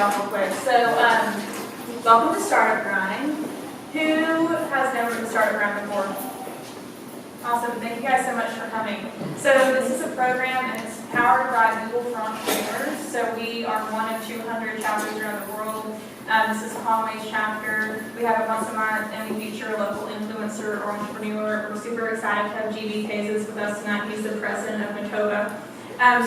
off real quick. So, welcome to Startup Grind. Who has never been Startup Grind before? Awesome. Thank you guys so much for coming. So this is a program and it's powered by Google for Entrepreneurs. So we are one of 200 chapters around the world. This is Conway's chapter. We have it once a month and we feature a local influencer or entrepreneur. We're super excited to have Cazes with us tonight. He's the president of Matova.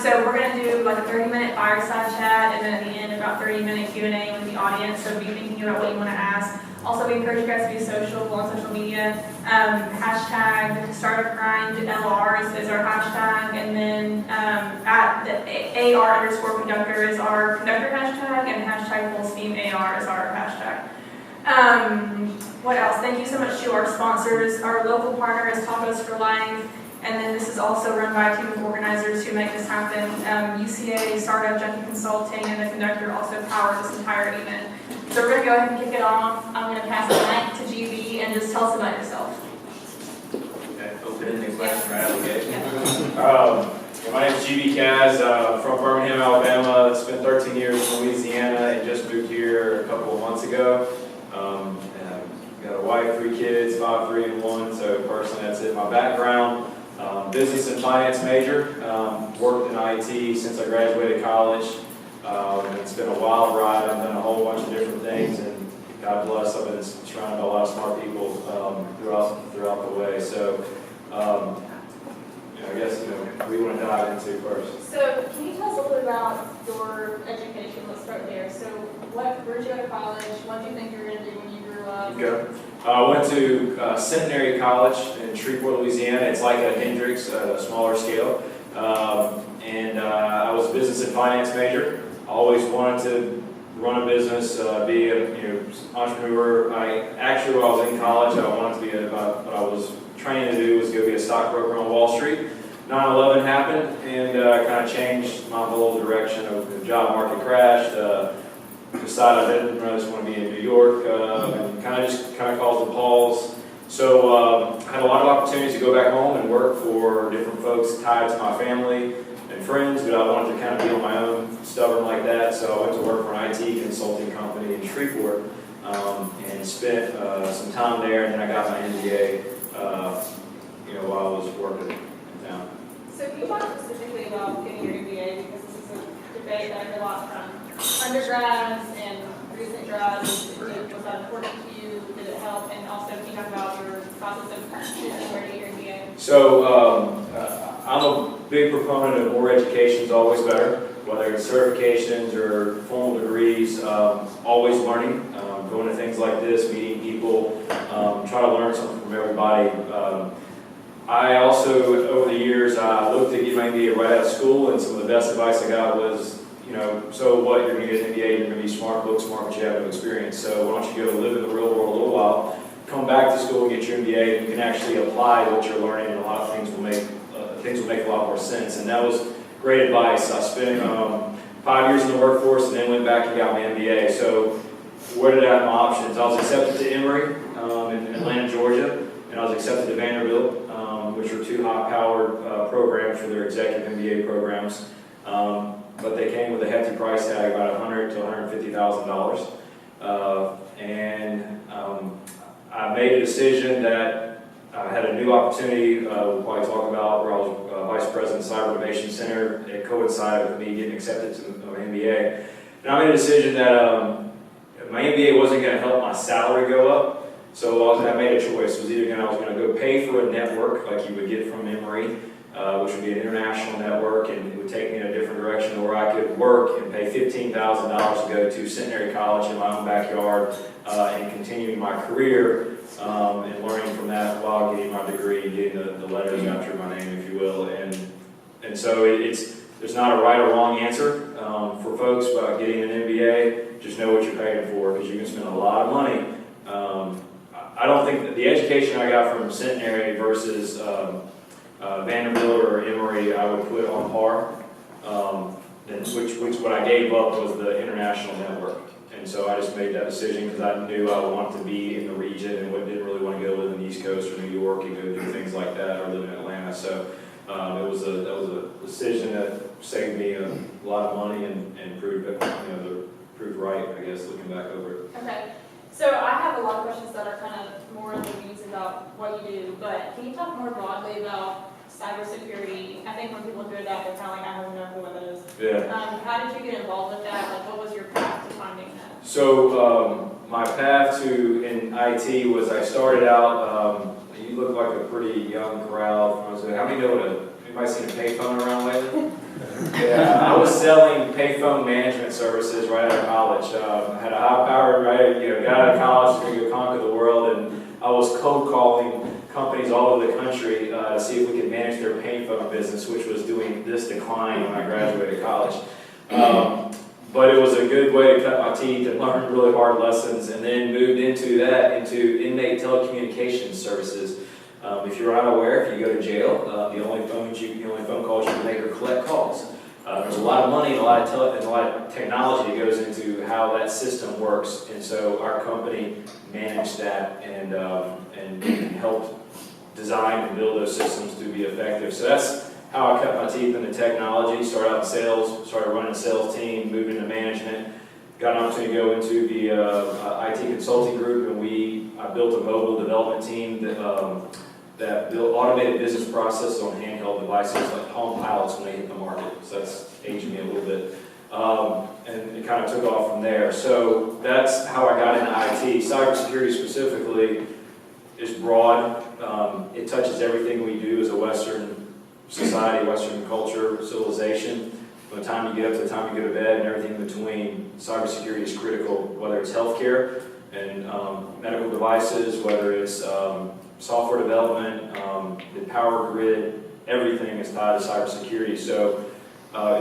So we're going to do like a 30-minute fireside chat and then at the end about 30-minute Q&A with the audience. So be thinking about what you want to ask. Also, we encourage you guys to be social, go on social media. Hashtag Startup Grind LR is our hashtag, and then at the AR_conductor is our conductor hashtag, and hashtag Full Steam AR is our hashtag. What else? Thank you so much to our sponsors. Our local partner is Tacos for Life, and then this is also run by a team of organizers who make this happen. UCA, Startup Junkie Consulting, and the conductor also power this entire event. So we're going to go ahead and kick it off. I'm going to pass the mic to GB and just tell us about yourself. Okay, open-ended question for application. My name is GB Cazes, from Birmingham, Alabama. Spent 13 years in Louisiana and just moved here a couple of months ago. Got a wife, 3 kids, 5, 3, and 1. So personally, that's it. My background, business and finance major. Worked in IT since I graduated college. It's been a wild ride. I've done a whole bunch of different things, and God bless, I've been surrounded by a lot of smart people throughout the way. So, I guess we want to dive into first. So, can you tell us a little bit about your education? Let's start there. So, where did you go to college? What did you think you were going to do when you grew up? Okay. I went to Centenary College in Shreveport, Louisiana. It's like a Hendrix, a smaller scale. I was a business and finance major. I always wanted to run a business, be an entrepreneur. When I was in college, I wanted to be what I was training to do was go be a stockbroker on Wall Street. 9/11 happened and kind of changed my whole direction of the job market crashed. Decided I didn't just want to be in New York and kind of caused a pause. So I had a lot of opportunities to go back home and work for different folks tied to my family and friends, but I wanted to kind of be on my own, stubborn like that. So I went to work for an IT consulting company in Shreveport and spent some time there, and then I got my MBA while I was working in town. So can you talk specifically about getting your MBA, because this is a debate that I hear a lot from undergrads and recent grads. Was that important to you? Did it help? And also, can you talk about your process of choosing where to get your MBA? So I'm a big proponent of more education is always better, whether it's certifications or formal degrees, always learning, going to things like this, meeting people, try to learn something from everybody. I also, over the years, I looked to get my MBA right out of school, and some of the best advice I got was, so what, you're going to get an MBA, you're going to be smart, look smart, but you have no experience. So why don't you go live in the real world a little while, come back to school, get your MBA, and you can actually apply what you're learning, and a lot of things will make a lot more sense. And that was great advice. I spent 5 years in the workforce and then went back and got my MBA. So where did I have my options? I was accepted to Emory in Atlanta, Georgia, and I was accepted to Vanderbilt, which are 2 high-powered programs for their executive MBA programs. But they came with a hefty price tag, about $100,000 to $150,000. I made a decision that I had a new opportunity we'll probably talk about, where I was Vice President of Cyber Innovation Center. It coincided with me getting accepted to my MBA. And I made a decision that my MBA wasn't going to help my salary go up. So I made a choice. It was either I was going to go pay for a network like you would get from Emory, which would be an international network, and it would take me in a different direction where I could work and pay $15,000 to go to Centenary College in my own backyard and continuing my career and learning from that while getting my degree, getting the letters after my name, if you will. And so there's not a right or wrong answer for folks about getting an MBA. Just know what you're paying for, because you can spend a lot of money. I don't think that the education I got from Centenary versus Vanderbilt or Emory, I would put on par. Which what I gave up was the international network. And so I just made that decision because I knew I wanted to be in the region and didn't really want to go live in the East Coast or New York and go do things like that, or live in Atlanta. So that was a decision that saved me a lot of money and proved right, I guess, looking back over it. Okay, so I have a lot of questions that are kind of more in the weeds about what you do, but can you talk more broadly about cybersecurity? I think when people hear that, they're kind of like, I don't know what that is. Yeah. How did you get involved with that? Like, what was your path to finding that? So my path to in IT was I started out, you look like a pretty young crowd. How many know what anybody seen a payphone around lately? Yeah, I was selling payphone management services right out of college. I had a high-powered, got out of college to go conquer the world, and I was cold calling companies all over the country to see if we could manage their payphone business, which was doing this decline when I graduated college. But it was a good way to cut my teeth and learn really hard lessons, and then moved into inmate telecommunications services. If you're unaware, if you go to jail, the only phone calls you can make are collect calls. There's a lot of money and a lot of technology that goes into how that system works, and so our company managed that and helped design and build those systems to be effective. So that's how I cut my teeth into technology. Started out in sales, started running a sales team, moved into management, got an opportunity to go into the IT consulting group, and I built a mobile development team that built automated business processes on handheld devices like Palm Pilots when they hit the market. So that's aged me a little bit. And it kind of took off from there. So that's how I got into IT. Cybersecurity specifically is broad. It touches everything we do as a Western society, Western culture, civilization. From the time you get up to the time you go to bed and everything in between, cybersecurity is critical, whether it's healthcare and medical devices, whether it's software development, the power grid, everything is tied to cybersecurity. So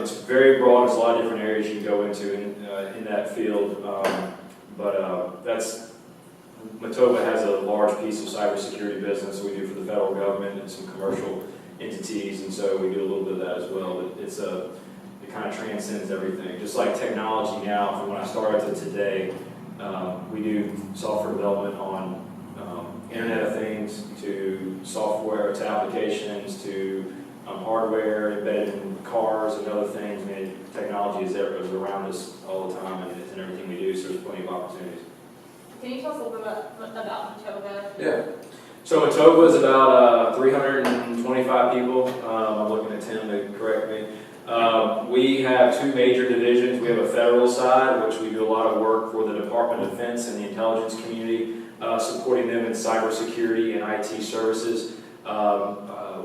it's very broad. There's a lot of different areas you can go into in that field. Matoba has a large piece of cybersecurity business we do for the federal government and some commercial entities, and so we do a little bit of that as well. But it kind of transcends everything. Just like technology now, from when I started to today, we do software development on Internet of Things, to software, to applications, to hardware embedded in cars and other things. I mean, technology is around us all the time, and it's in everything we do, so there's plenty of opportunities. Can you tell us a little bit about Matoba? Yeah. So Matoba is about 325 people. I'm looking at Tim to correct me. We have two major divisions. We have a federal side, which we do a lot of work for the Department of Defense and the intelligence community, supporting them in cybersecurity and IT services.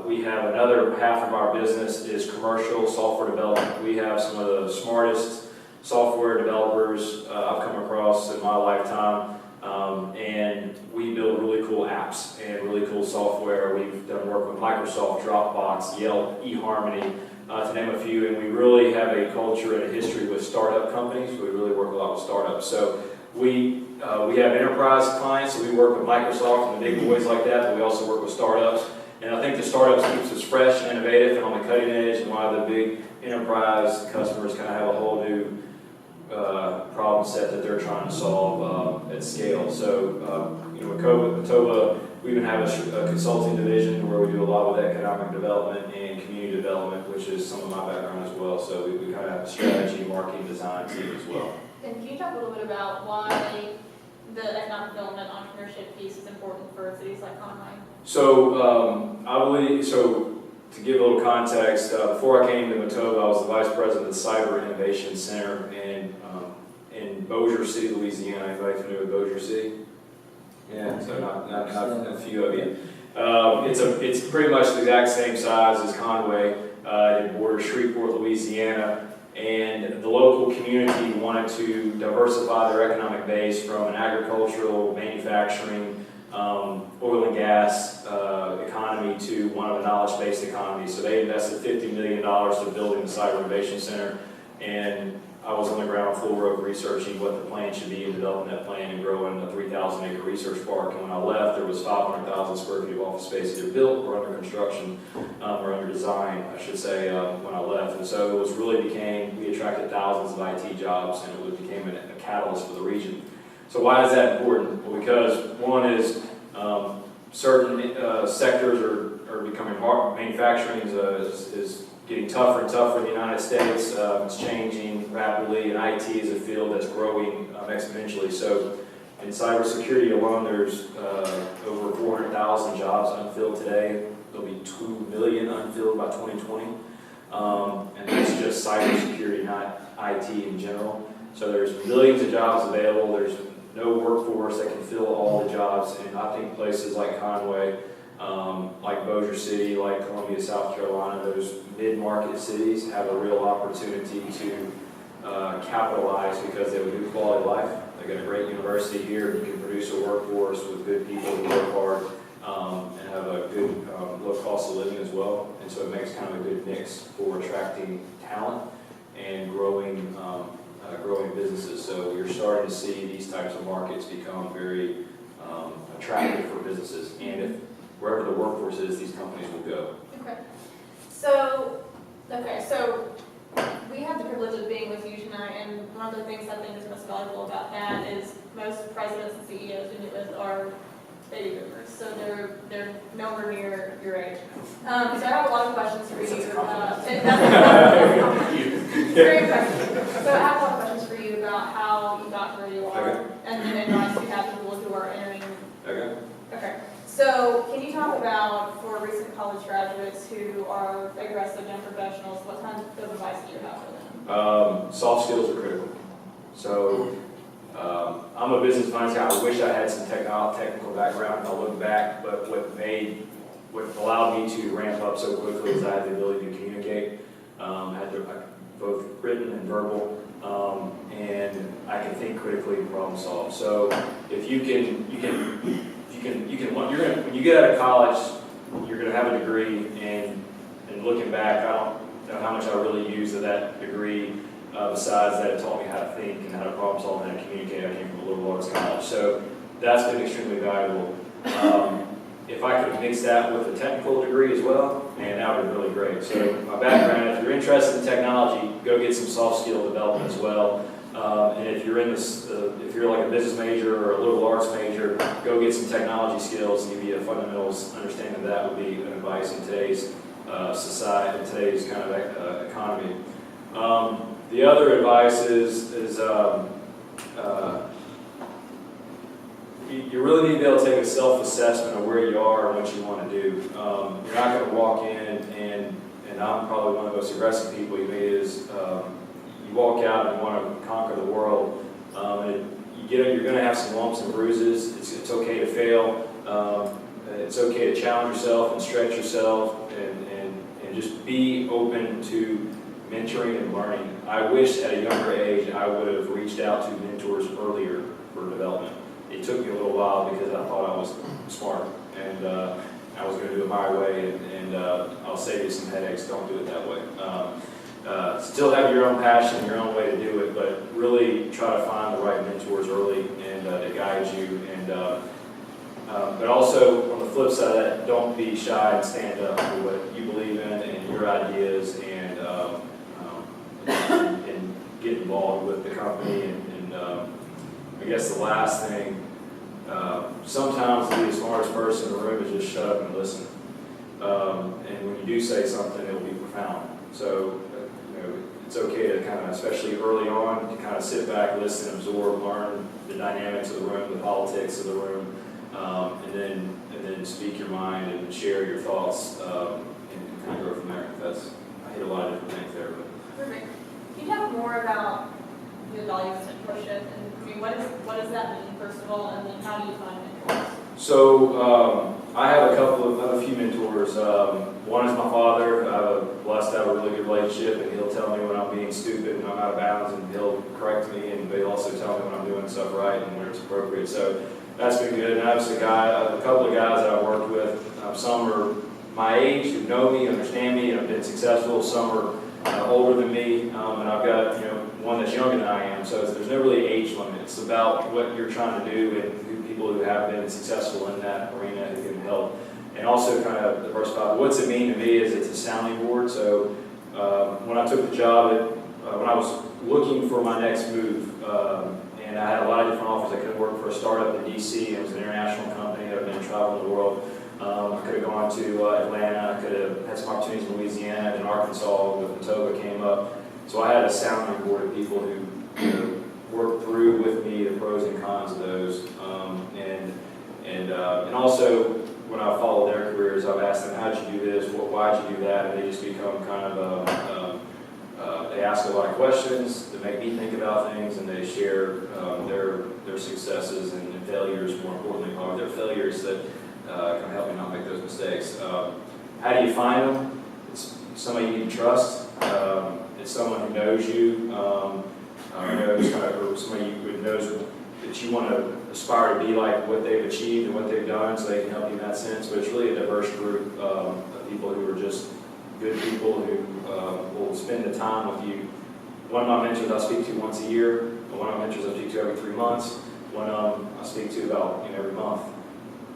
We have another half of our business is commercial software development. We have some of the smartest software developers I've come across in my lifetime. And we build really cool apps and really cool software. We've done work with Microsoft, Dropbox, Yelp, eHarmony, to name a few, and we really have a culture and a history with startup companies. We really work a lot with startups. So we have enterprise clients, so we work with Microsoft and the big boys like that, but we also work with startups. And I think the startups keeps us fresh and innovative and on the cutting edge, and why the big enterprise customers kind of have a whole new problem set that they're trying to solve at scale. So, with Matoba, we even have a consulting division where we do a lot with economic development and community development, which is some of my background as well. So we kind of have a strategy, marketing, design team as well. And can you talk a little bit about why the economic development entrepreneurship piece is important for cities like Conway? So to give a little context, before I came to Matoba, I was the vice president of the Cyber Innovation Center in Bossier City, Louisiana. Anybody familiar with Bossier City? Yeah, so not a few of you. It's pretty much the exact same size as Conway. It borders Shreveport, Louisiana, and the local community wanted to diversify their economic base from an agricultural, manufacturing, oil and gas economy to one of a knowledge-based economy. So they invested $50 million to building the Cyber Innovation Center, and I was on the ground floor of researching what the plan should be and developing that plan and growing a 3,000-acre research park. And when I left, there was 500,000 square feet of office space either built or under construction, or under design, I should say, when I left. And so it was we attracted thousands of IT jobs, and it became a catalyst for the region. So why is that important? Well, because one is certain sectors are becoming hard. Manufacturing is getting tougher and tougher in the United States. It's changing rapidly, and IT is a field that's growing exponentially. So in cybersecurity alone, there's over 400,000 jobs unfilled today. There'll be 2 million unfilled by 2020. And that's just cybersecurity, not IT in general. So there's millions of jobs available. There's no workforce that can fill all the jobs. And I think places like Conway, like Bossier City, like Columbia, South Carolina, those mid-market cities have a real opportunity to capitalize because they have a good quality of life. They got a great university here. You can produce a workforce with good people who work hard and have a good low cost of living as well. And so it makes kind of a good mix for attracting talent and growing businesses. So you're starting to see these types of markets become very attractive for businesses. And if wherever the workforce is, these companies will go. Okay. So we have the privilege of being with you tonight, and one of the things I think is most valuable about that is most presidents and CEOs we meet with are baby boomers, so they're nowhere near your age. So I have a lot of questions for you. Very impressive. So I have a lot of questions for you about how you got to where you are, Okay. and then advice you have to people who are entering. Okay. Okay. So can you talk about, for recent college graduates who are aggressive young professionals, what kind of advice do you have for them? Soft skills are critical. So I'm a business finance guy. I wish I had some technical background. I'll look back, but what allowed me to ramp up so quickly is I had the ability to communicate. Both written and verbal, and I can think critically and problem solve. So if when you get out of college, you're going to have a degree, and looking back, I don't know how much I really used of that degree, besides that it taught me how to think and how to problem solve and how to communicate. I came from a liberal arts college, so that's been extremely valuable. If I could mix that with a technical degree as well, man, that would be really great. So my background, if you're interested in technology, go get some soft skill development as well. And if you're in this, if you're like a business major or a liberal arts major, go get some technology skills and give you a fundamentals understanding of that would be an advice in today's society, in today's kind of economy. The other advice is you really need to be able to take a self-assessment of where you are and what you want to do. You're not going to walk in and I'm probably one of the most aggressive people you meet is you walk out and you want to conquer the world. You're going to have some lumps and bruises. It's okay to fail. It's okay to challenge yourself and stretch yourself and just be open to mentoring and learning. I wish at a younger age I would have reached out to mentors earlier for development. It took me a little while because I thought I was smart and I was going to do it my way, and I'll save you some headaches. Don't do it that way. Still have your own passion, your own way to do it, but really try to find the right mentors early and to guide you. But also, on the flip side of that, don't be shy and stand up for what you believe in and your ideas, and get involved with the company. And I guess the last thing, sometimes to be the smartest person in the room is just shut up and listen. And when you do say something, it'll be profound. So it's okay to kind of, especially early on, to kind of sit back, listen, absorb, learn the dynamics of the room, the politics of the room, and then speak your mind and share your thoughts, and kind of go from there. I hit a lot of different things there. Perfect. Can you talk more about the value of mentorship, and I mean, what does that mean, first of all, and then how do you find mentors? So I have a few mentors. One is my father. I'm blessed to have a really good relationship, and he'll tell me when I'm being stupid and I'm out of bounds, and he'll correct me, and he'll also tell me when I'm doing stuff right and when it's appropriate. So that's been good. And I have a couple of guys that I've worked with. Some are my age, who know me, understand me, and have been successful. Some are older than me, and I've got one that's younger than I am. So there's no really age limit. It's about what you're trying to do and people who have been successful in that arena who can help. And also kind of diversify. What's it mean to me is it's a sounding board. So when I took the job, when I was looking for my next move, and I had a lot of different offers. I could work for a startup in DC. It was an international company that had been traveling the world. I could have gone to Atlanta, I could have had some opportunities in Louisiana and Arkansas, but Patoga came up. So I had a sounding board of people who, you know, worked through with me the pros and cons of those. And also, when I follow their careers, I've asked them, how'd you do this? Why'd you do that? And they just become kind of, they ask a lot of questions, they make me think about things, and they share their successes and failures, more importantly, probably their failures that can help me not make those mistakes. How do you find them? It's somebody you need to trust. It's someone who knows you, knows kind of, or somebody who knows that you want to aspire to be like what they've achieved and what they've done, so they can help you in that sense. But it's really a diverse group of people who are just good people who will spend the time with you. One of my mentors I speak to once a year, and one of my mentors I speak to every 3 months, one of them I speak to about every month.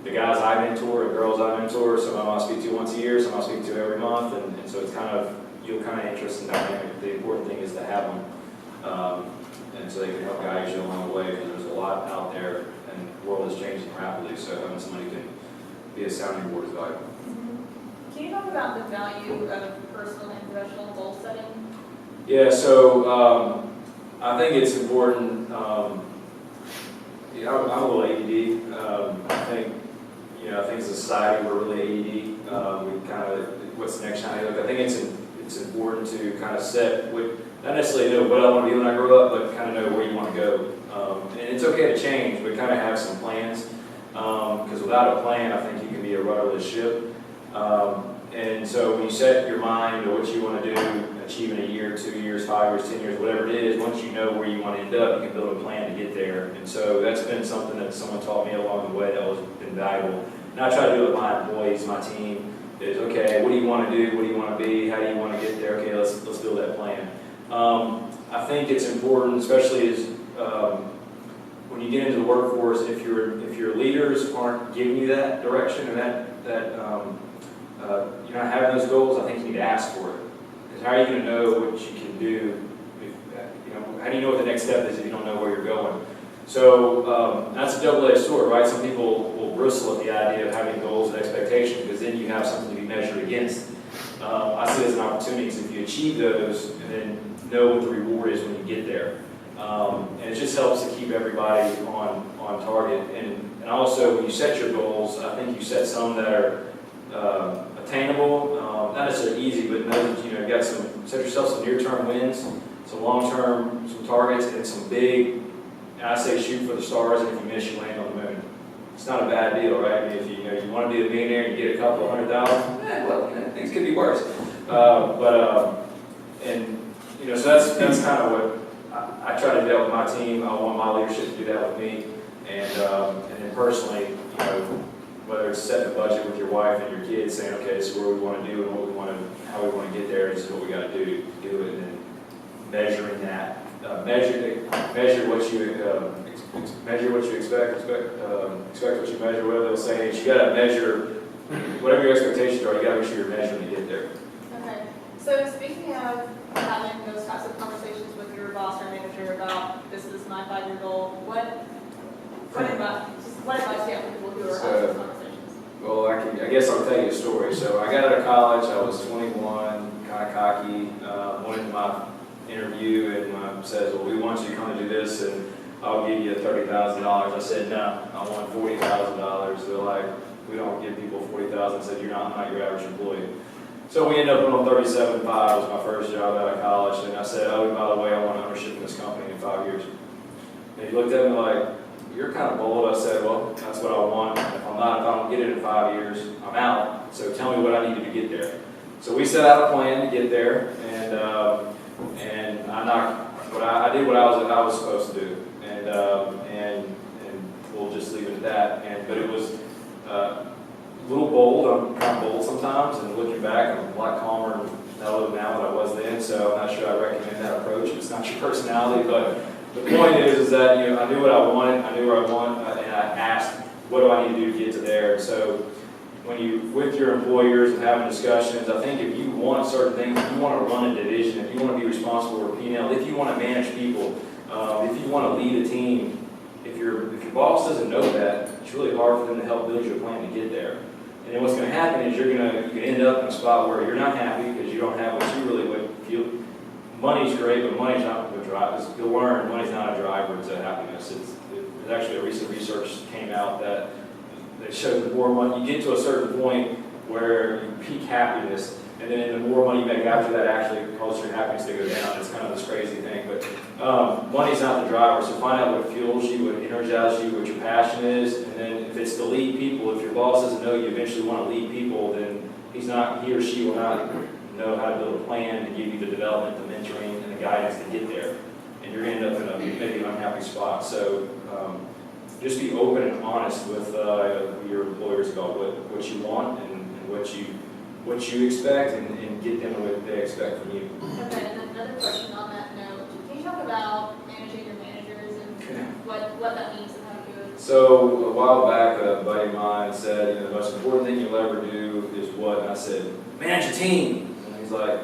The guys I mentor and girls I mentor, some of them I speak to once a year, some I speak to every month, and so it's kind of, you'll kind of interesting dynamic. The important thing is to have them, and so they can help guide you along the way, because there's a lot out there, and the world is changing rapidly, so having somebody who can be a sounding board is valuable. Can you talk about the value of personal and professional goal setting? Yeah, so I think it's important. I'm a little ADD. I think as a society we're really ADD. We kind of, what's the next shiny look? I think it's important to kind of set, not necessarily know what I want to be when I grow up, but kind of know where you want to go. And it's okay to change, but kind of have some plans. Because without a plan, I think you can be a rudderless ship. And so when you set your mind to what you want to do, achieve in a year, 2 years, 5 years, 10 years, whatever it is, once you know where you want to end up, you can build a plan to get there. And so that's been something that someone taught me along the way that has been valuable. And I try to do it with my employees, my team, is, okay, what do you want to do? What do you want to be? How do you want to get there? Okay, let's build that plan. I think it's important, especially as when you get into the workforce, if your leaders aren't giving you that direction and you're not having those goals, I think you need to ask for it. Because how are you going to know what you can do? How do you know what the next step is if you don't know where you're going? So that's a double-edged sword, right? Some people will bristle at the idea of having goals and expectations, because then you have something to be measured against. I see it as an opportunity, because if you achieve those and then know what the reward is when you get there. And it just helps to keep everybody on target. And also, when you set your goals, I think you set some that are attainable, not necessarily easy, but know that you got set yourself some near-term wins, some long-term, some targets, and some big. And I say shoot for the stars, and if you miss, you land on the moon. It's not a bad deal, right? I mean, if you want to be a millionaire and you get a couple of $100,000, things could be worse. So that's kind of what I try to do with my team. I want my leadership to do that with me, and then personally, whether it's setting a budget with your wife and your kids, saying, okay, this is where we want to do and what we want to, how we want to get there. This is what we got to do to do it, and then measuring that, measure what you expect what you measure. Whatever they'll say, you got to measure whatever your expectations are. You got to make sure you're measuring to get there. Okay. So speaking of having those types of conversations with your boss or manager about this is my 5-year goal, what advice do you have for people who are having those conversations? Well, I guess I'll tell you a story. So I got out of college. I was 21, kind of cocky. Went into my interview and says, well, we want you to come and do this, and I'll give you $30,000. I said, no, I want $40,000. They're like, we don't give people $40,000. I said, I'm not your average employee. So we ended up on $37,500. It was my first job out of college. And I said, oh, by the way, I want ownership in this company in 5 years. And he looked at me like, you're kind of bold. I said, well, that's what I want. If I don't get it in 5 years, I'm out. So tell me what I need to get there. So we set out a plan to get there, and I did what I was supposed to do, and we'll just leave it at that. But it was a little bold. I'm kind of bold sometimes, and looking back, I'm a lot calmer and mellow now than I was then. So I'm not sure I recommend that approach. It's not your personality, but the point is that I knew what I wanted, I knew where I want, and I asked, what do I need to do to get to there? And so when you, with your employers and having discussions, I think if you want certain things, if you want to run a division, if you want to be responsible for P&L, if you want to manage people, if you want to lead a team, if your boss doesn't know that, it's really hard for them to help build you a plan to get there. And then what's going to happen is you can end up in a spot where you're not happy because you don't have what you really would feel. Money's great, but money's not the drive. You'll learn money's not a driver to happiness. There's actually a recent research came out that they showed the more money, you get to a certain point where you peak happiness, and then the more money you make after that actually causes your happiness to go down. It's kind of this crazy thing, but money's not the driver, so find out what fuels you, what energizes you, what your passion is, and then if it's to lead people, if your boss doesn't know you eventually want to lead people, then he or she will not know how to build a plan to give you the development, the mentoring, and the guidance to get there. And you're going to end up in a maybe unhappy spot. So just be open and honest with your employers about what you want and what you expect, and get them what they expect from you. Okay, and then another question on that note. Can you talk about managing your managers and what that means and how to do it? So a while back, a buddy of mine said, the most important thing you'll ever do is what? And I said, manage a team. And he's like,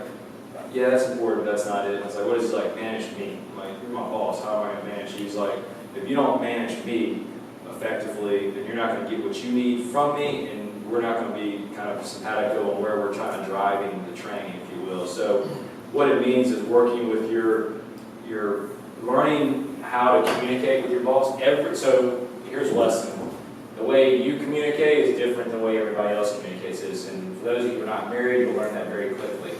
yeah, that's important, but that's not it. And I was like, what is he like? Manage me. I'm like, you're my boss. How am I going to manage you? He's like, if you don't manage me effectively, then you're not going to get what you need from me, and we're not going to be kind of simpatico on where we're trying to drive the train, if you will. So what it means is working with your learning how to communicate with your boss. So here's a lesson. The way you communicate is different than the way everybody else communicates is. And for those of you who are not married, you'll learn that very quickly.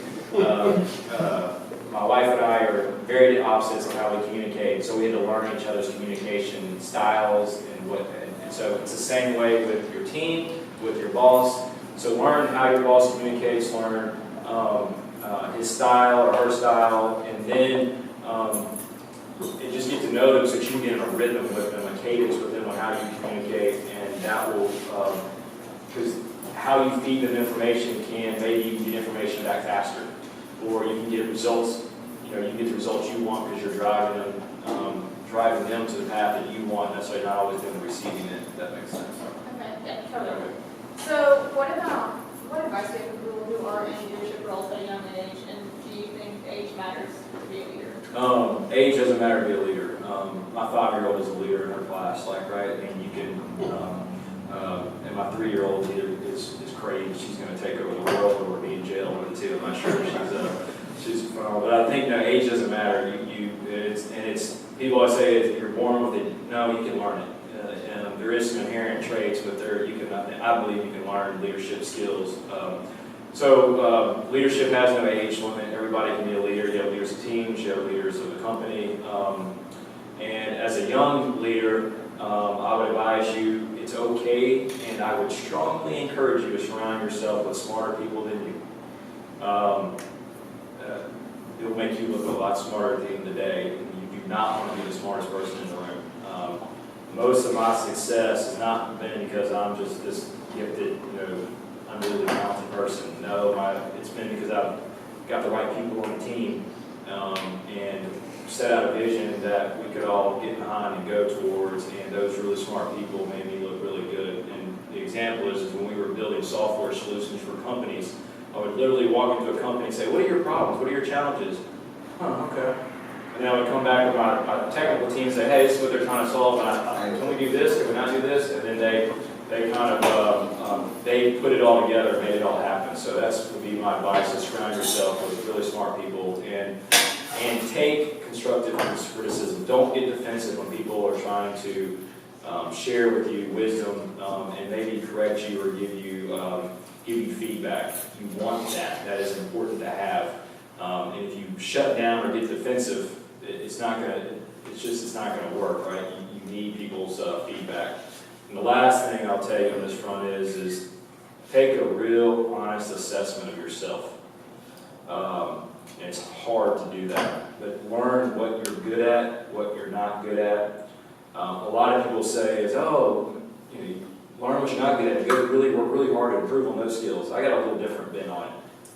My wife and I are very opposites on how we communicate, so we had to learn each other's communication styles and so it's the same way with your team, with your boss. So learn how your boss communicates, learn his style or her style, and then and just get to know them so that you can get in a rhythm with them, a cadence with them on how you communicate, and that will, because how you feed them information maybe you can get information back faster, or you can get results, you can get the results you want because you're driving them to the path that you want, necessarily not always them receiving it, if that makes sense. Okay, yeah, totally. So what advice do you have for people who are in leadership roles at a young age, and do you think age matters to be a leader? Age doesn't matter to be a leader. My 5-year-old is a leader in her class, right? And you can, and my 3-year-old is crazy. She's going to take over the world or be in jail, one of the two. I'm not sure. She's phenomenal. But I think age doesn't matter. People always say if you're born with it. No, you can learn it. There is some inherent traits, but I believe you can learn leadership skills. So leadership has no age limit. Everybody can be a leader. You have leaders of teams, you have leaders of the company. And as a young leader, I would advise you, it's okay, and I would strongly encourage you to surround yourself with smarter people than you. It'll make you look a lot smarter at the end of the day. You do not want to be the smartest person in the room. Most of my success has not been because I'm just this gifted, unbelievably talented person. No, it's been because I've got the right people on the team and set out a vision that we could all get behind and go towards, and those really smart people made me look really good. And the example is when we were building software solutions for companies, I would literally walk into a company and say, what are your problems? What are your challenges? Okay. And then I would come back with my technical team and say, hey, this is what they're trying to solve, and can we do this, can we not do this? And then they kind of, they put it all together and made it all happen. So that's would be my advice, is surround yourself with really smart people and take constructive criticism. Don't get defensive when people are trying to share with you wisdom and maybe correct you or give you feedback. You want that. That is important to have. And if you shut down or get defensive, it's not going to work, right? You need people's feedback. And the last thing I'll tell you on this front is take a real honest assessment of yourself. And it's hard to do that, but learn what you're good at, what you're not good at. A lot of people say learn what you're not good at. Work really hard to improve on those skills. I got a little different bent on it.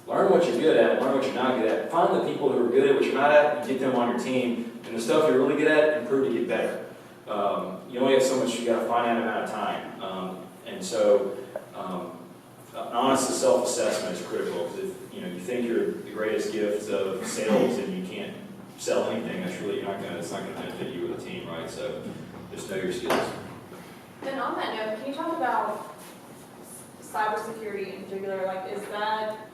Learn what you're good at, learn what you're not good at. Find the people who are good at what you're not at, and get them on your team. And the stuff you're really good at, improve to get better. You only have so much, you got a finite amount of time. And so honest self-assessment is critical, because if you think you're the greatest gift of sales and you can't sell anything, it's not going to benefit you with a team, right? So just know your skills. Then on that note, can you talk about cybersecurity in particular, like,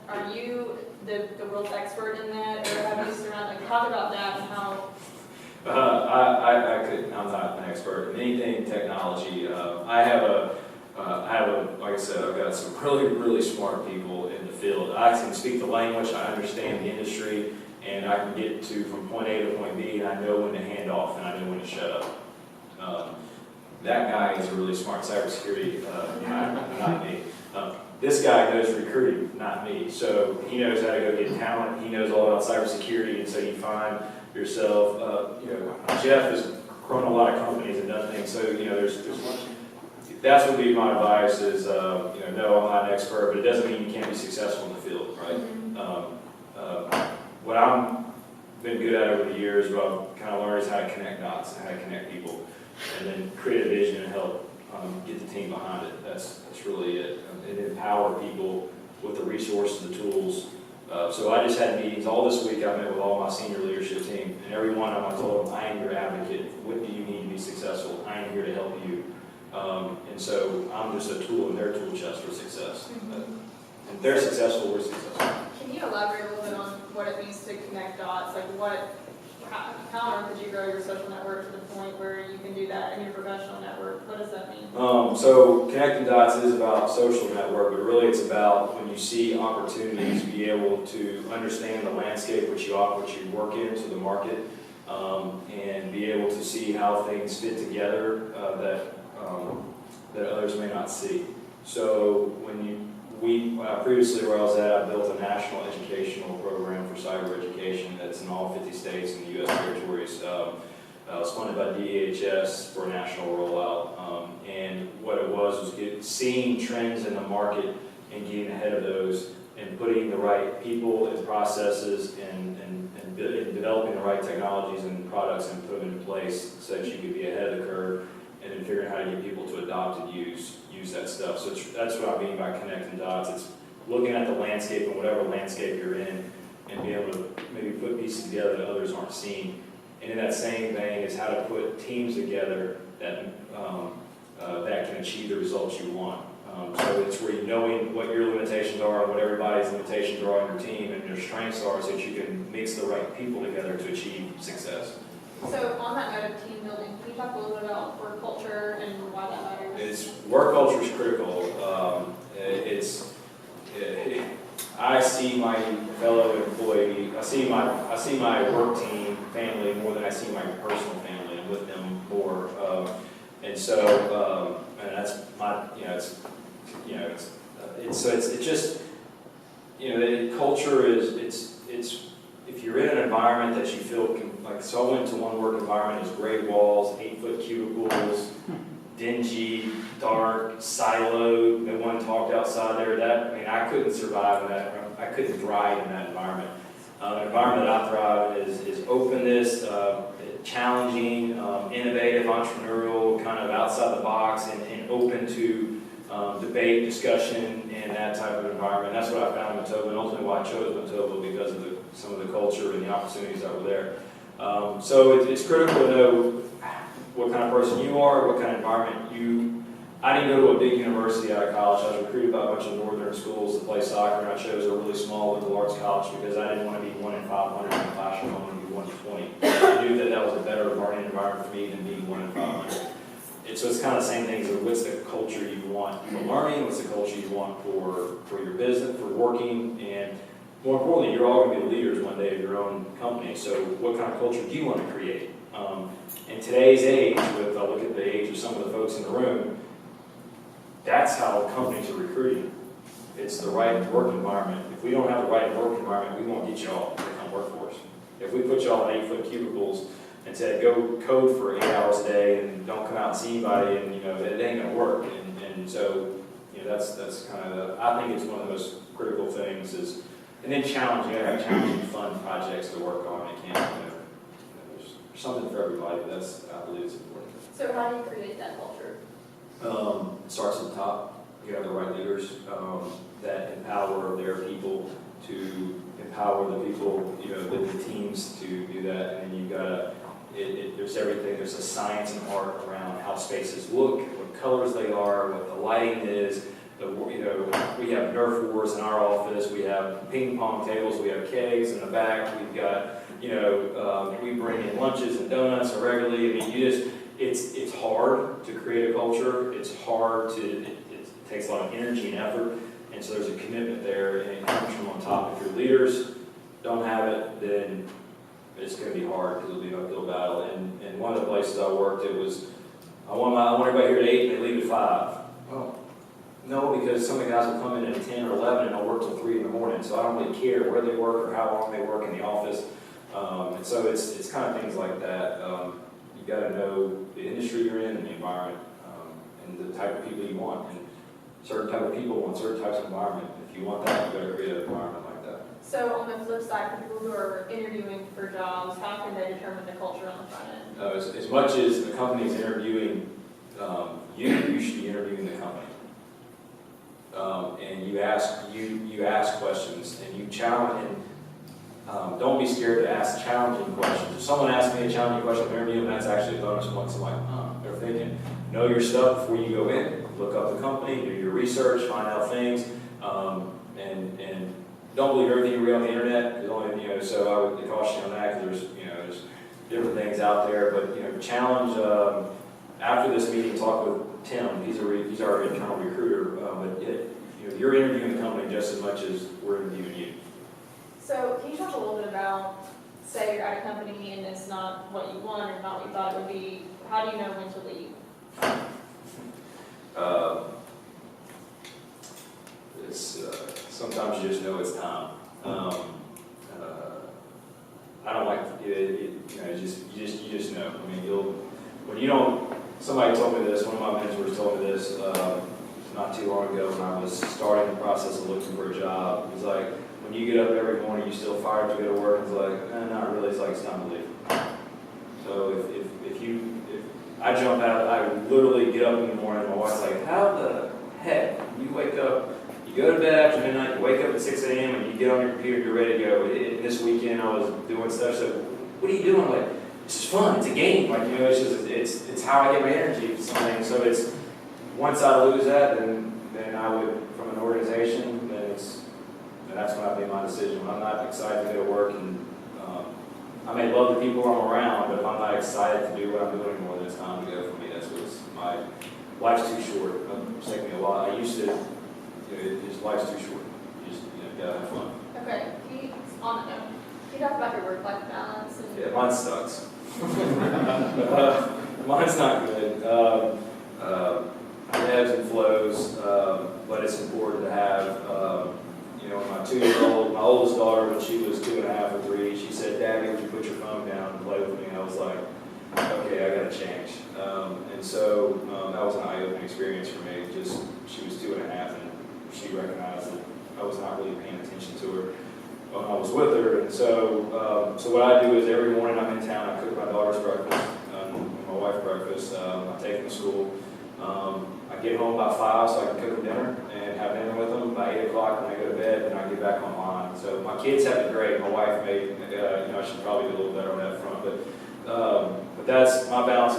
are you the world's expert in that, or have you surrounded, like, talk about that and how? I'm not an expert in anything technology. I have like I said, I've got some really, really smart people in the field. I can speak the language, I understand the industry, and I can get from point A to point B, and I know when to hand off, and I know when to shut up. That guy is a really smart cybersecurity guy, not me. This guy knows recruiting, not me. So he knows how to go get talent. He knows all about cybersecurity, and so you find yourself, Jeff has grown a lot of companies and done things. So that's what would be my advice is, no, I'm not an expert, but it doesn't mean you can't be successful in the field, right? What I've been good at over the years, what I've kind of learned is how to connect dots, and how to connect people, and then create a vision and help get the team behind it. That's really it. And empower people with the resources, the tools. So I just had meetings all this week. I met with all my senior leadership team, and every one of them I told them, I am your advocate. What do you need to be successful? I am here to help you. And so I'm just a tool in their tool chest for success. If they're successful, we're successful. Can you elaborate a little bit on what it means to connect dots? Like how on earth did you grow your social network to the point where you can do that in your professional network? What does that mean? So connecting dots is about social network, but really it's about when you see opportunities, be able to understand the landscape which you work in, to the market, and be able to see how things fit together that others may not see. So previously where I was at, I built a national educational program for cyber education that's in all 50 states and the U.S. territories. It was funded by DHS for a national rollout. And what it was seeing trends in the market and getting ahead of those and putting the right people and processes and developing the right technologies and products and put them in place so that you could be ahead of the curve, and then figuring out how to get people to adopt and use that stuff. So that's what I mean by connecting dots. It's looking at the landscape and whatever landscape you're in and being able to maybe put pieces together that others aren't seeing. And in that same vein is how to put teams together that can achieve the results you want. So it's where knowing what your limitations are and what everybody's limitations are on your team and your strengths are, so that you can mix the right people together to achieve success. So on that note of team building, can you talk a little bit about work culture and why that matters? Work culture is critical. I see my fellow employee, I see my work team family more than I see my personal family. I'm with them more, and so and that's my culture is if you're in an environment that you feel like, so I went to one work environment, it's gray walls, 8-foot cubicles, dingy, dark, siloed, no one talked outside there. I couldn't survive in that, I couldn't thrive in that environment. An environment that I thrive in is openness, challenging, innovative, entrepreneurial, kind of outside the box, and open to debate, discussion, and that type of environment. That's what I found in Manitoba, and ultimately why I chose Manitoba, because of some of the culture and the opportunities that were there. So it's critical to know what kind of person you are, what kind of environment I didn't go to a big university out of college. I was recruited by a bunch of northern schools to play soccer, and I chose a really small liberal arts college because I didn't want to be 1 in 500 in the classroom. I wanted to be 1 in 20. I knew that was a better learning environment for me than being 1 in 500. So it's kind of the same thing as what's the culture you want for learning, what's the culture you want for your business, for working, and more importantly, you're all going to be leaders one day of your own company. So what kind of culture do you want to create? In today's age, if I look at the age of some of the folks in the room, that's how companies are recruiting. It's the right work environment. If we don't have the right work environment, we won't get y'all to come work for us. If we put y'all in 8-foot cubicles and said, go code for 8 hours a day and don't come out and see anybody, and it ain't gonna work. And so that's kind of I think it's one of the most critical things is, and then challenging. You have challenging, fun projects to work on. It can't, there's something for everybody. I believe it's important. So how do you create that culture? It starts at the top. You have the right leaders that empower their people to empower the people, the teams to do that. And then you've got there's everything. There's a science and art around how spaces look, what colors they are, what the lighting is. we have Nerf wars in our office, we have ping pong tables, we have kegs in the back, we've got, we bring in lunches and donuts regularly. I mean, it's hard to create a culture. It's hard it takes a lot of energy and effort, and so there's a commitment there, and it comes from on top. If your leaders don't have it, then it's going to be hard because it'll be an uphill battle. And one of the places I worked, it was, I want everybody here at 8 and they leave at 5. Well, no, because some of the guys will come in at 10 or 11 and they'll work till 3 in the morning, so I don't really care where they work or how long they work in the office. And so it's kind of things like that. You got to know the industry you're in and the environment, and the type of people you want. And certain type of people want certain types of environment. If you want that, you better create an environment like that. So on the flip side, for people who are interviewing for jobs, how can they determine the culture on the front end? As much as the company is interviewing you should be interviewing the company. And you ask questions and you challenge. And don't be scared to ask challenging questions. If someone asks me a challenging question in an interview, that's actually a bonus once. I'm like, they're thinking. Know your stuff before you go in. Look up the company, do your research, find out things, and don't believe everything you read on the internet. There's only, so I would caution you on that because there's different things out there. But challenge. After this meeting, talk with Tim. He's our internal recruiter. You're interviewing the company just as much as we're interviewing you. So can you talk a little bit about, say you're at a company and it's not what you want or not what you thought it would be, how do you know when to leave? Sometimes you just know it's time. I don't like you just know. I mean, somebody told me this, one of my mentors told me this not too long ago when I was starting the process of looking for a job. It was like, when you get up every morning, you still fired to go to work. It's like, not really. It's like, it's time to leave. So if I jump out, I literally get up in the morning, my wife's like, how the heck you wake up, you go to bed after midnight, you wake up at 6 a.m. and you get on your computer, you're ready to go. This weekend I was doing stuff, so what are you doing? Like, it's just fun, it's a game. Like, it's how I get my energy for something. So it's, once I lose that, then I would, from an organization, then that's when I made my decision. When I'm not excited to go to work, and I may love the people I'm around, but if I'm not excited to do what I'm doing anymore, then it's time to go for me. That's what's life's too short. It's taken me a lot. I used to, life's too short. You just, gotta have fun. Okay, on the note, can you talk about your work-life balance? Yeah, mine sucks. Mine's not good. It ebbs and flows, but it's important to have. My 2-year-old, my oldest daughter, when she was 2.5 or 3, she said, "Daddy, would you put your phone down and play with me?" And I was like, "Okay, I gotta change." And so that was an eye-opening experience for me. She was 2.5, and she recognized that I was not really paying attention to her when I was with her. And so, what I do is every morning I'm in town, I cook my daughter's breakfast, and my wife's breakfast. I take them to school. I get home by 5 so I can cook them dinner and have dinner with them. By 8 o'clock when they go to bed, then I get back online. So my kids have it great. My wife may, I should probably do a little better on that front. But that's my balance.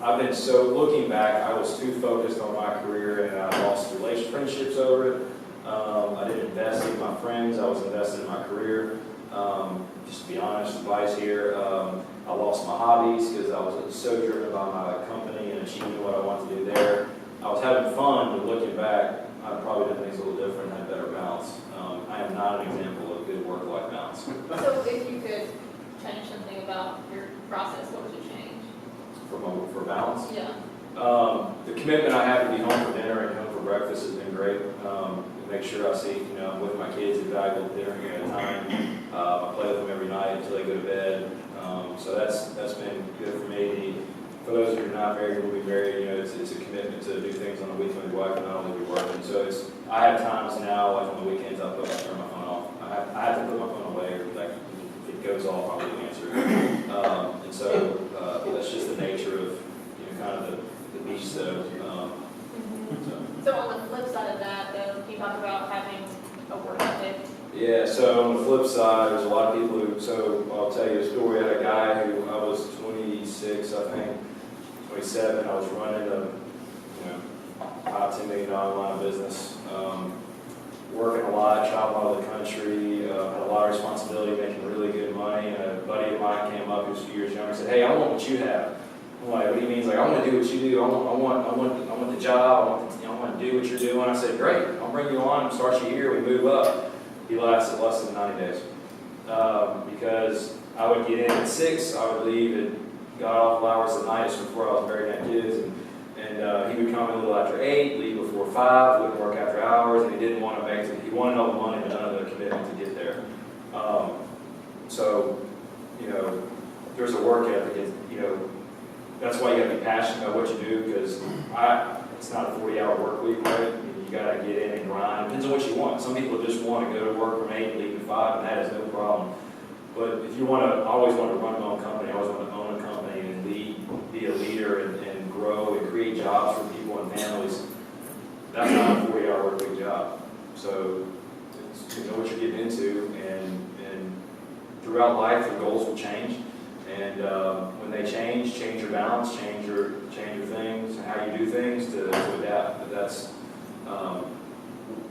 I've been looking back, I was too focused on my career and I lost friendships over it. I didn't invest in my friends. I was invested in my career. Just to be honest, advice here. I lost my hobbies because I was so driven by my company and achieving what I wanted to do there. I was having fun, but looking back, I'd probably done things a little different and had better balance. I am not an example of good work-life balance. So if you could change something about your process, what would you change? For balance? Yeah. The commitment I have to be home for dinner and home for breakfast has been great. Make sure I see, I'm with my kids at valuable dinner at a time. I play with them every night until they go to bed. So that's been good for me. For those who are not married, will be married, it's a commitment to do things on the weekend with your wife and not only be working. So I have times now, like on the weekends, I turn my phone off. I have to put my phone away, or like if it goes off, I wouldn't answer it. And so that's just the nature of kind of the beast stuff. So on the flip side of that, though, can you talk about having a work ethic? Yeah, so on the flip side, there's a lot of people who, so I'll tell you a story. I had a guy who, I was 26, I think, 27, I was running a top $10 million line of business. Working a lot, traveling all over the country, had a lot of responsibility, making really good money. And a buddy of mine came up, who was a few years younger, and said, "Hey, I want what you have." I'm like, "What do you mean?" He's like, "I want to do what you do. I want the job. I want to do what you're doing." I said, "Great, I'll bring you on. Start you here. We move up." He lasted less than 90 days because I would get in at 6, I would leave at got off hours at night, just before I was married and had kids, and he would come in a little after 8, leave before 5, wouldn't work after hours, and he didn't want to make it. He wanted all the money, but none of the commitment to get there. So, you know, there's a work ethic. You know, that's why you got to be passionate about what you do, because it's not a 40-hour work week, right? You got to get in and grind. Depends on what you want. Some people just want to go to work from 8 and leave at 5, and that is no problem. But if you want to, I always want to run my own company. I always want to own a company and be a leader and grow and create jobs for people and families. That's not a 40-hour work week job. So you know what you're getting into, and throughout life, your goals will change. And when they change your balance, change your things, how you do things to adapt. But that's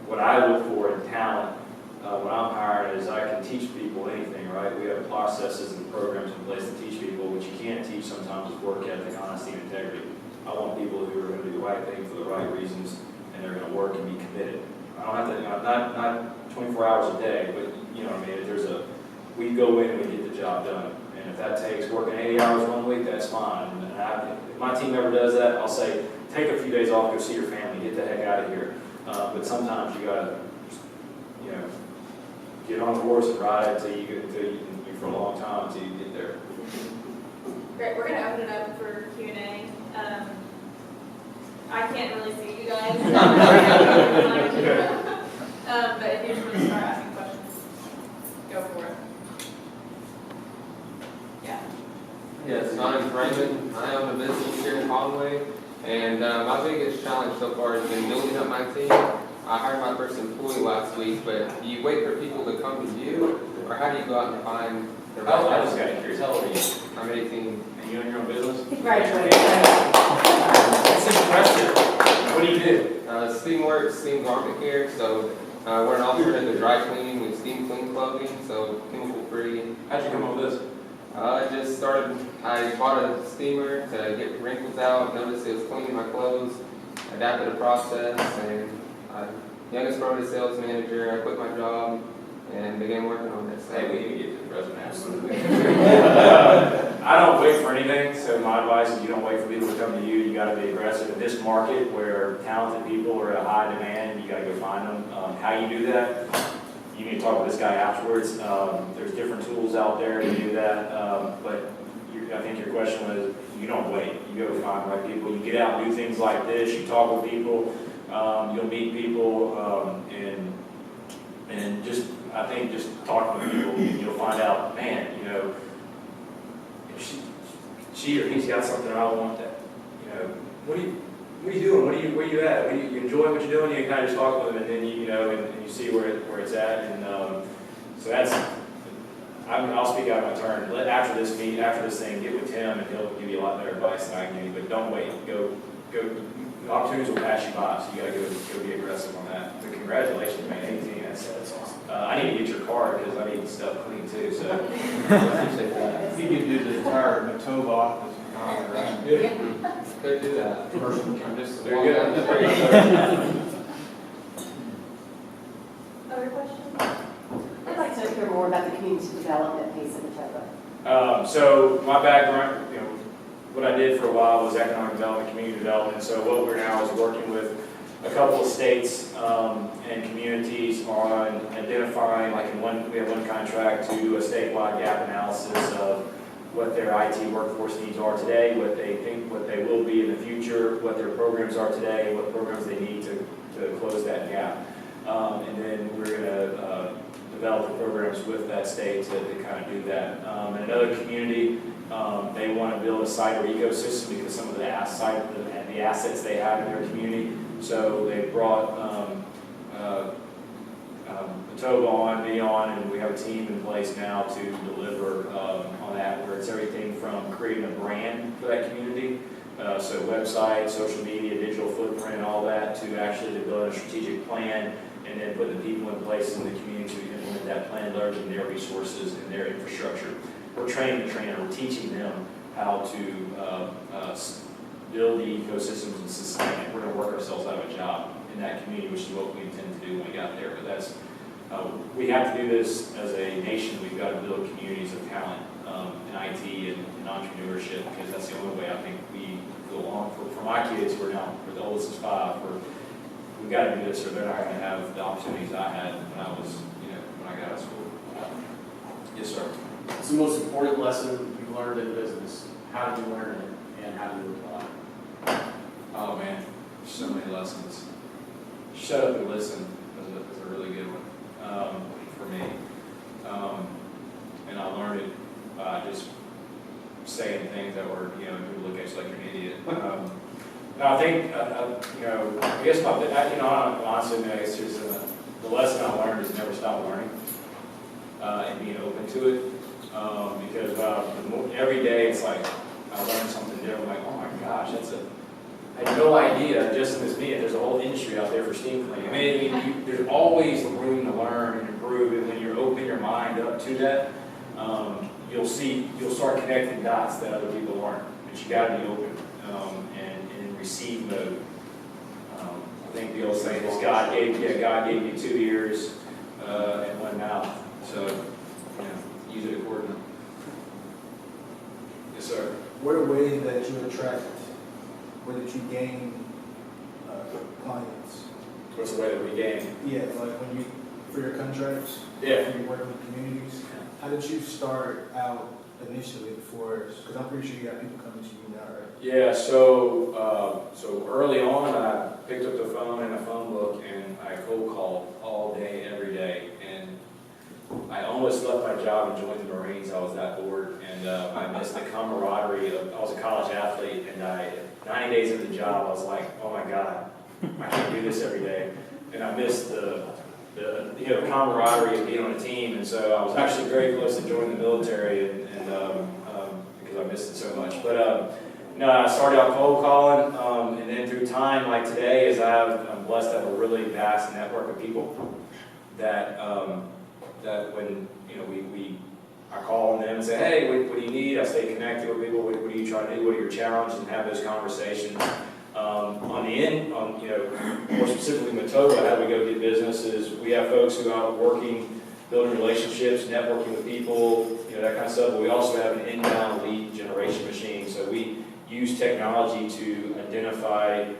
what I look for in talent when I'm hiring is I can teach people anything, right? We have processes and programs in place to teach people, which you can't teach sometimes with work ethic, honesty, and integrity. I want people who are going to do the right thing for the right reasons, and they're going to work and be committed. I don't have to, you know, not 24 hours a day, but you know what I mean. We go in and we get the job done. And if that takes working 80 hours one week, that's fine. And if my team ever does that, I'll say, take a few days off, go see your family, get the heck out of here. But sometimes you gotta, you know, get on the horse and ride it until you for a long time until you get there. Great, we're gonna open it up for Q&A. I can't really see you guys. But if you just want to start asking questions, go for it. Yeah. Yes, my name's Raymond. I own a business here in Conway, and my biggest challenge so far has been building up my team. I hired my first employee last week, but do you wait for people to come to you, or how do you go out and find the right person? I just got curious. How old are you? I'm 18. And you own your own business? He graduated. That's impressive. What do you do? Steamworks, steam garment care, so we're an alternative to dry cleaning with steam clean clothing, so chemical free. How'd you come up with this? I just started, I bought a steamer to get wrinkles out, noticed it was cleaning my clothes, adapted the process, and youngest promoted sales manager, I quit my job and began working on this. Hey, we need to get to the resume, absolutely. I don't wait for anything, so my advice is you don't wait for people to come to you. You got to be aggressive in this market where talented people are at high demand. You got to go find them. How you do that? You need to talk with this guy afterwards. There's different tools out there to do that, but I think your question was, you don't wait. You go find the right people. You get out and do things like this. You talk with people. You'll meet people, and just, I think just talking to people, you'll find out, man, you know, if she or he's got something, I want that. You know, what are you doing? Where you at? You enjoy what you're doing? You kind of just talk with them, and then you know, and you see where it's at, and so that's. I'll speak out of my turn. After this thing, get with Tim, and he'll give you a lot better advice than I can give you. But don't wait. Go. Opportunities will pass you by, so you got to go be aggressive on that. But congratulations, man. 18. That's awesome. I need to get your card because I need stuff clean too. So. You could do the entire Matova office. Could do that. I'm just Very good. Other questions? I'd like to hear more about the community development piece of Matova. So my background, you know, what I did for a while was economic development, community development. So what we're now is working with a couple of states and communities on identifying, like we have one contract to do a statewide gap analysis of what their IT workforce needs are today, what they think, what they will be in the future, what their programs are today, what programs they need to close that gap. And then we're going to develop the programs with that state to kind of do that. And another community, they want to build a cyber ecosystem because some of the assets they have in their community. So they brought Matova on, me on, and we have a team in place now to deliver on that, where it's everything from creating a brand for that community So website, social media, digital footprint, all that, to actually to build a strategic plan and then put the people in place in the community to implement that plan, leveraging their resources and their infrastructure. We're training the trainer, we're teaching them how to build the ecosystems and sustain it. We're going to work ourselves out of a job in that community, which is what we intend to do when we got there. But that's we have to do this as a nation. We've got to build communities of talent in IT and entrepreneurship, because that's the only way I think we go on. For my kids, we're the oldest is 5. We've got to do this, or they're not going to have the opportunities I had when I was, when I got out of school. Yes, sir. What's the most important lesson you learned in business? How did you learn it, and how did you apply it? Oh man, so many lessons. Shut up and listen is a really good one for me. And I learned it by just saying things that were, people look at you like you're an idiot. No, I think, I guess honestly, it's just the lesson I learned is never stop learning and being open to it. Because every day it's like I learn something different. Like, oh my gosh, I had no idea just in this meeting there's a whole industry out there for steam cleaning. I mean, there's always room to learn and improve, and when you open your mind up to that, you'll start connecting dots that other people aren't. But you got to be open and in receive mode. I think the old saying is God gave you 2 ears and 1 mouth, so use it accordingly. Yes, sir. What are ways that you attract, where that you gain clients? What's the way that we gain? Yeah, like for your contracts, Yeah. when you're working with communities, how did you start out initially because I'm pretty sure you got people coming to you now, right? Yeah, so early on, I picked up the phone and a phone book, and I cold called all day, every day, and I almost left my job and joined the Marines. I was that bored, and I missed the camaraderie I was a college athlete, and 90 days into the job, I was like, oh my God, I can't do this every day, and I missed the camaraderie of being on a team, and so I was actually very close to joining the military, and because I missed it so much. But no, I started out cold calling, and then through time, like today, I'm blessed to have a really vast network of people that when I call on them and say, hey, what do you need? I stay connected with people. What are you trying to do? What are your challenges? And have those conversations. On the end, more specifically Matoba, how we go get businesses, we have folks who are out working, building relationships, networking with people, that kind of stuff. But we also have an inbound lead generation machine. So we use technology to identify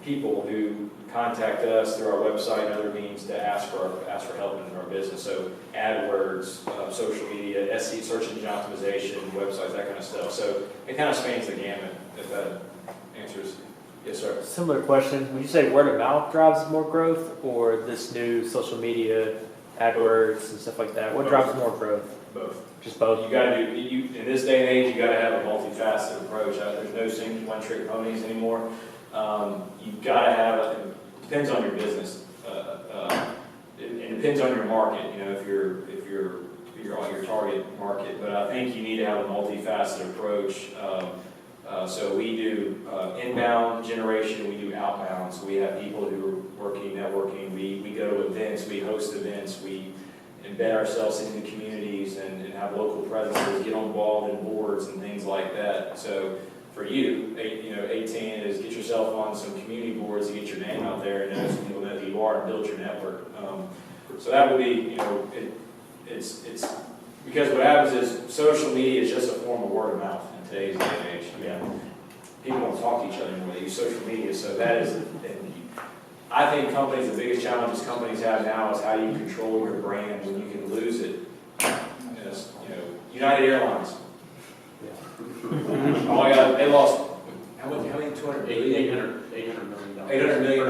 people who contact us through our website and other means to ask for help in our business. So AdWords, social media, SEO, search engine optimization, websites, that kind of stuff. So it kind of spans the gamut, if that answers. Yes, sir. Similar question. Would you say word of mouth drives more growth, or this new social media, AdWords and stuff like that? What drives more growth? Both. Just both? You got to do, in this day and age, you got to have a multifaceted approach. There's no single one-trick ponies anymore. You've got to have, it depends on your business. It depends on your market, if you're on your target market. But I think you need to have a multifaceted approach. So we do inbound generation, we do outbound. So we have people who are working, networking. We go to events, we host events, we embed ourselves into communities and have local presences, get involved in boards and things like that. So for you, 18 is get yourself on some community boards to get your name out there and know some people know who you are and build your network. So that would be, it's because what happens is social media is just a form of word of mouth in today's day and age. People don't talk to each other anymore, they use social media, so that is, I think the biggest challenges companies have now is how do you control your brand when you can lose it. United Airlines. They lost, how many, $200 billion? $800 million. $800 million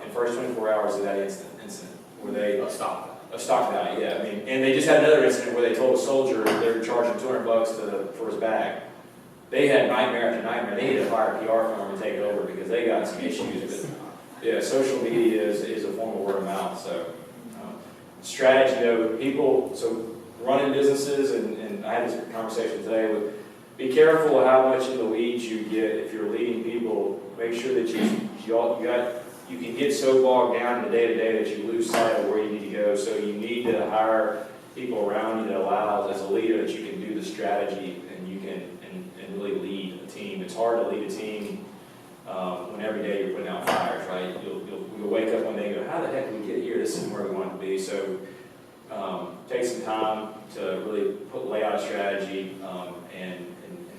in the first 24 hours of that incident, where they A stock value, yeah. And they just had another incident where they told a soldier they were charging $200 for his bag. They had nightmare after nightmare. They needed to hire a PR firm to take it over because they got some issues. But yeah, social media is a form of word of mouth. So strategy, people. So running businesses, and I had this conversation today with be careful how much in the weeds you get if you're leading people. Make sure that you can get so bogged down in the day-to-day that you lose sight of where you need to go. So you need to hire people around you that allows, as a leader, that you can do the strategy and you can and really lead a team. It's hard to lead a team when every day you're putting out fires, right? You'll wake up one day and go, how the heck did we get here? This isn't where we want to be. So take some time to really lay out a strategy and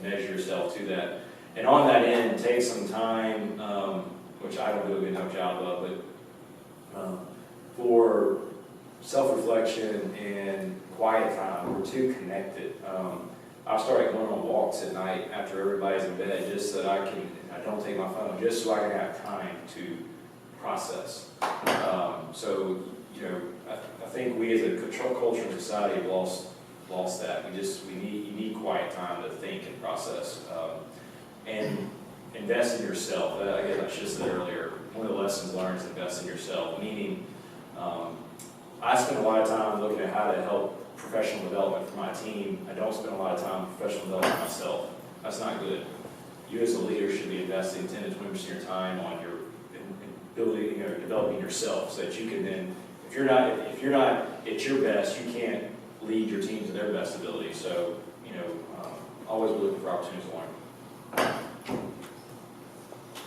measure yourself to that. And on that end, take some time, which I don't do a good enough job of, but for self-reflection and quiet time. We're too connected. I started going on walks at night after everybody's in bed just so that I don't take my phone, just so I can have time to process. So, you know, I think we as a culture and society have lost that. You need quiet time to think and process. And invest in yourself. I guess I should have said earlier, one of the lessons learned is invest in yourself, meaning I spend a lot of time looking at how to help professional development for my team. I don't spend a lot of time professional development myself. That's not good. You as a leader should be investing 10 to 20% of your time on your building or developing yourself so that you can then, if you're not at your best, you can't lead your team to their best ability. So, you know, always be looking for opportunities to learn.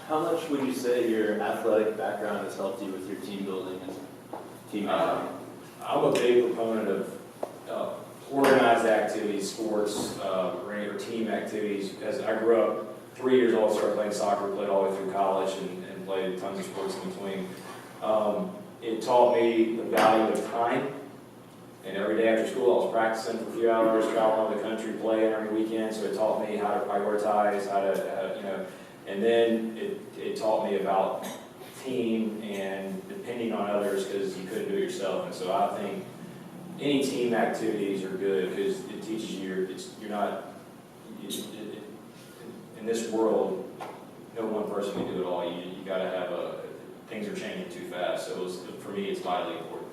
How much would you say your athletic background has helped you with your team building and team management? I'm a big proponent of organized activities, sports, or team activities. As I grew up, 3 years old, started playing soccer, played all the way through college, and played tons of sports in between. It taught me the value of time. And every day after school, I was practicing for a few hours, traveling the country, playing every weekend. So it taught me how to prioritize, how to, you know. And then it taught me about team and depending on others because you couldn't do it yourself. And so I think any team activities are good because it teaches you you're not in this world. No one person can do it all. You got to have things are changing too fast. So for me, it's vitally important.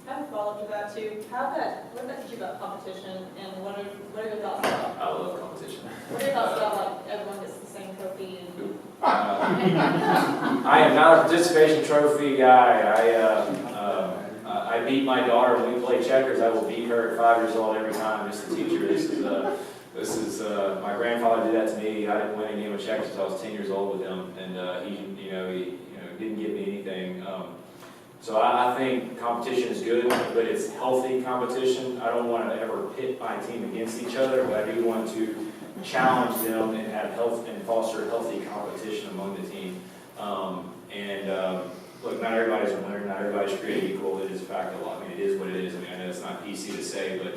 I have a follow-up to that too. What did that teach you about competition and what are your thoughts about? I love competition. What are your thoughts about like everyone gets the same trophy and? I am not a participation trophy guy. I beat my daughter when we play checkers. I will beat her at 5 years old every time just to teach her. This is my grandfather did that to me. I didn't win a game of checkers until I was 10 years old with him, and he didn't give me anything. So I think competition is good, but it's healthy competition. I don't want to ever pit my team against each other, but I do want to challenge them and have health and foster healthy competition among the team. Look, not everybody's a winner, not everybody's created equal. It is a fact of life. I mean, it is what it is. I mean, I know it's not PC to say, but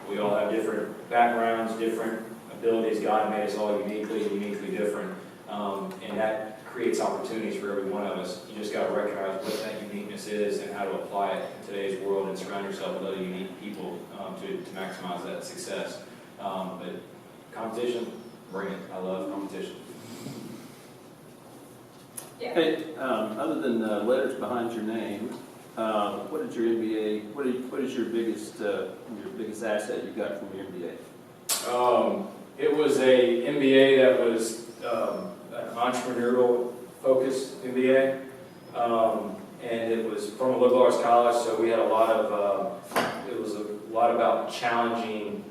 we all have different backgrounds, different abilities. God made us all uniquely different, and that creates opportunities for every one of us. You just got to recognize what that uniqueness is and how to apply it in today's world and surround yourself with other unique people to maximize that success. But competition, bring it. I love competition. Yeah. Hey, other than letters behind your name, what is your MBA? What is your biggest asset you got from your MBA? It was a MBA that was an entrepreneurial focused MBA, and it was from a liberal arts college. So we had a lot of it was a lot about challenging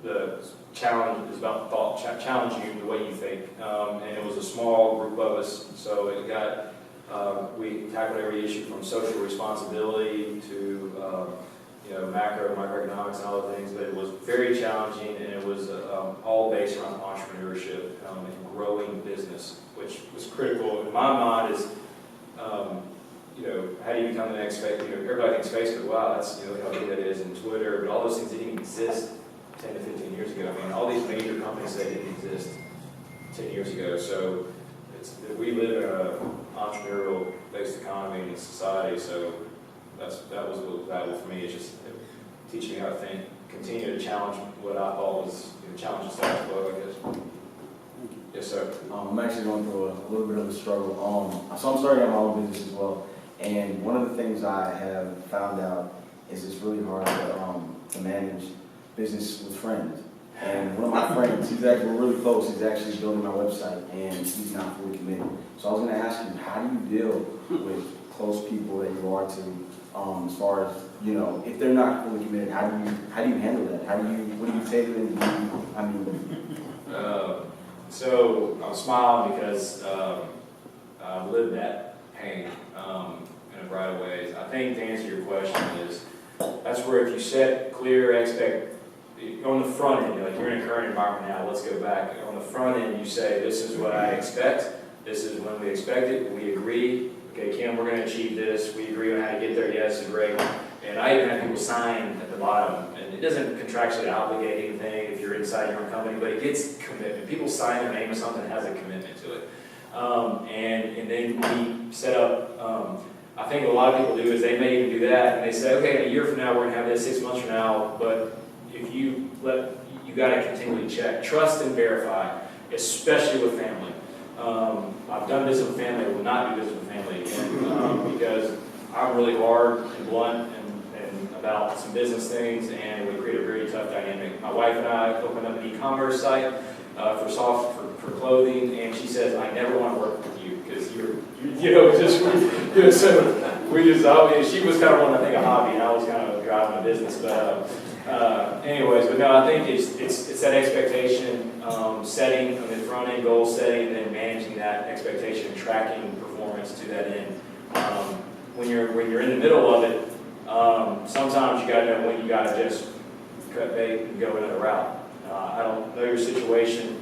the challenge. It was about thought, challenging you the way you think, and it was a small group of us. So it got we tackled every issue from social responsibility to macro, microeconomics, and other things. But it was very challenging, and it was all based around entrepreneurship and growing business, which was critical in my mind. Is how do you become the next everybody thinks Facebook, wow, that's how big that is, and Twitter, but all those things didn't even exist 10 to 15 years ago. I mean, all these major companies that didn't exist 10 years ago. So we live in an entrepreneurial-based economy and society. So that was what was valuable for me. It's just teaching me how to think, continue to challenge what I thought was challenge the status quo, I guess. Yes, sir. I'm actually going through a little bit of a struggle. So I'm starting out my own business as well. And one of the things I have found out is it's really hard to manage business with friends. And one of my friends, we're really close, he's actually building my website, and he's not fully committed. So I was gonna ask you, how do you deal with close people that you are to, as far as, you know, if they're not fully committed, how do you handle that? What do you say to them? So I'm smiling because I've lived that pain in a variety of ways. I think to answer your question is, that's where if you set clear on the front end, like you're in a current environment now, let's go back. On the front end, you say, this is what I expect, this is when we expect it, we agree, okay, Kim, we're gonna achieve this, we agree on how to get there, yes, great. And I even have people sign at the bottom, and it doesn't contractually obligate anything if you're inside your own company, but it gets commitment. People sign their name of something that has a commitment to it. And then we set up, I think what a lot of people do is they may even do that, and they say, okay, a year from now, we're gonna have this, 6 months from now, but if you gotta continually check. Trust and verify, especially with family. I've done business with family, I will not do business with family again, because I'm really hard and blunt and about some business things, and it would create a very tough dynamic. My wife and I opened up an e-commerce site for clothing, and she says, I never want to work with you, because she was kind of wanting to think a hobby, and I was kind of driving a business, but no, I think it's that expectation, setting on the front end goal setting, and then managing that expectation and tracking performance to that end. When you're in the middle of it, sometimes you got to know when you got to just cut bait and go another route. I don't know your situation,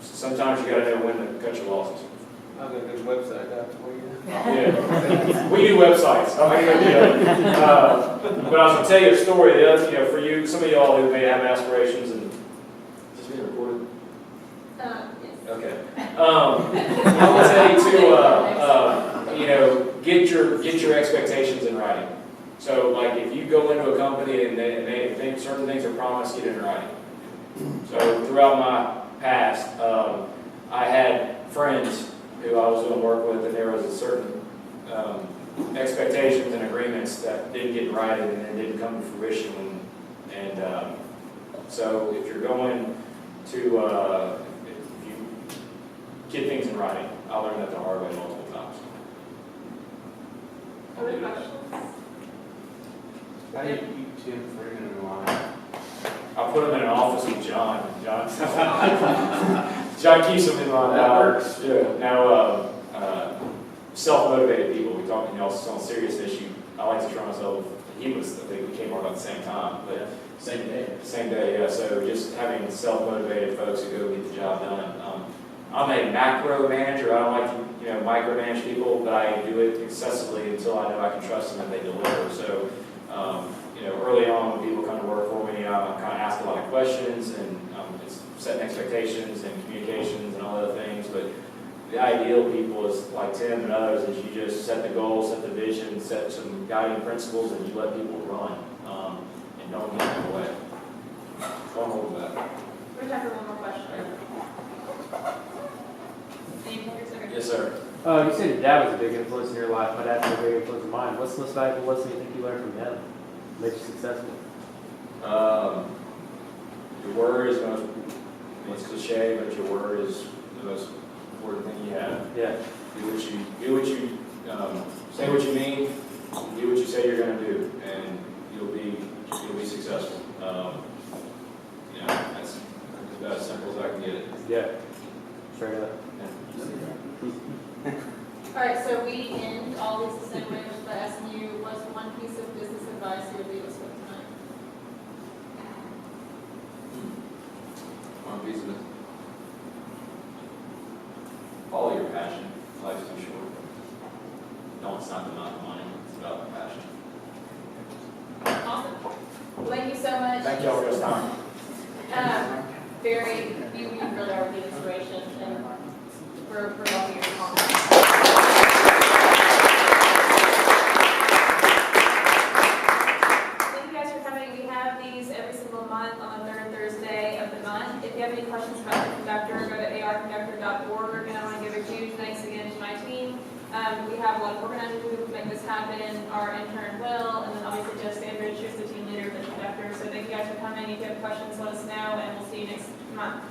sometimes you got to know when to cut your losses. I've got a good website out for you. Yeah, we do websites. But I was going to tell you a story. For you, some of y'all who may have aspirations, and is this being recorded? Yes. Okay. I will tell you to, get your expectations in writing. So, like, if you go into a company and they think certain things are promised, get it in writing. So, throughout my past, I had friends who I was doing work with, and there was a certain expectations and agreements that didn't get in writing and then didn't come to fruition. So, if you're going to get things in writing. I learned that the hard way multiple times. Other questions? How do you keep Tim Freeman in line? I put him in an office with John. John keeps him in line. That works. Yeah. Now, self-motivated people. We talk, on a serious issue. I like to try myself. I think we came on about the same time, but Same day. Same day, yeah. So just having self-motivated folks who go get the job done. I'm a macro manager. I don't like to, micromanage people, but I do it excessively until I know I can trust them that they deliver. So, early on when people come to work for me, I kind of ask a lot of questions and it's setting expectations and communications and all other things. But the ideal people is like Tim and others is you just set the goals, set the vision, set some guiding principles, and you let people run and don't get in the way. Don't hold back. We have time for one more question. Yes, sir. You said your dad was a big influence in your life. My dad's been a big influence in mine. What's the most valuable lesson you think you learned from him? Makes you successful? Your word is it's cliche, but your word is the most important thing you have. Yeah. Say what you mean, do what you say you're going to do, and you'll be successful. That's about as simple as I can get it. Yeah. Straight up. All right, so we end all these the same way by asking you, what's one piece of business advice you would leave us with tonight? One piece of it. Follow your passion. Life's too short. No, it's not the amount of money. It's about the passion. Awesome. Well, thank you so much. Thank y'all for your time. You really are a big inspiration, and for all of your comments. Thank you guys for coming. We have these every single month on the third Thursday of the month. If you have any questions about the conductor, go to arconductor.org. And I want to give a huge thanks again to my team. We have a lot of organizers who make this happen. Our intern Will, and then obviously Joe Sandridge, who's the you have questions, let us know, and we'll see you next month.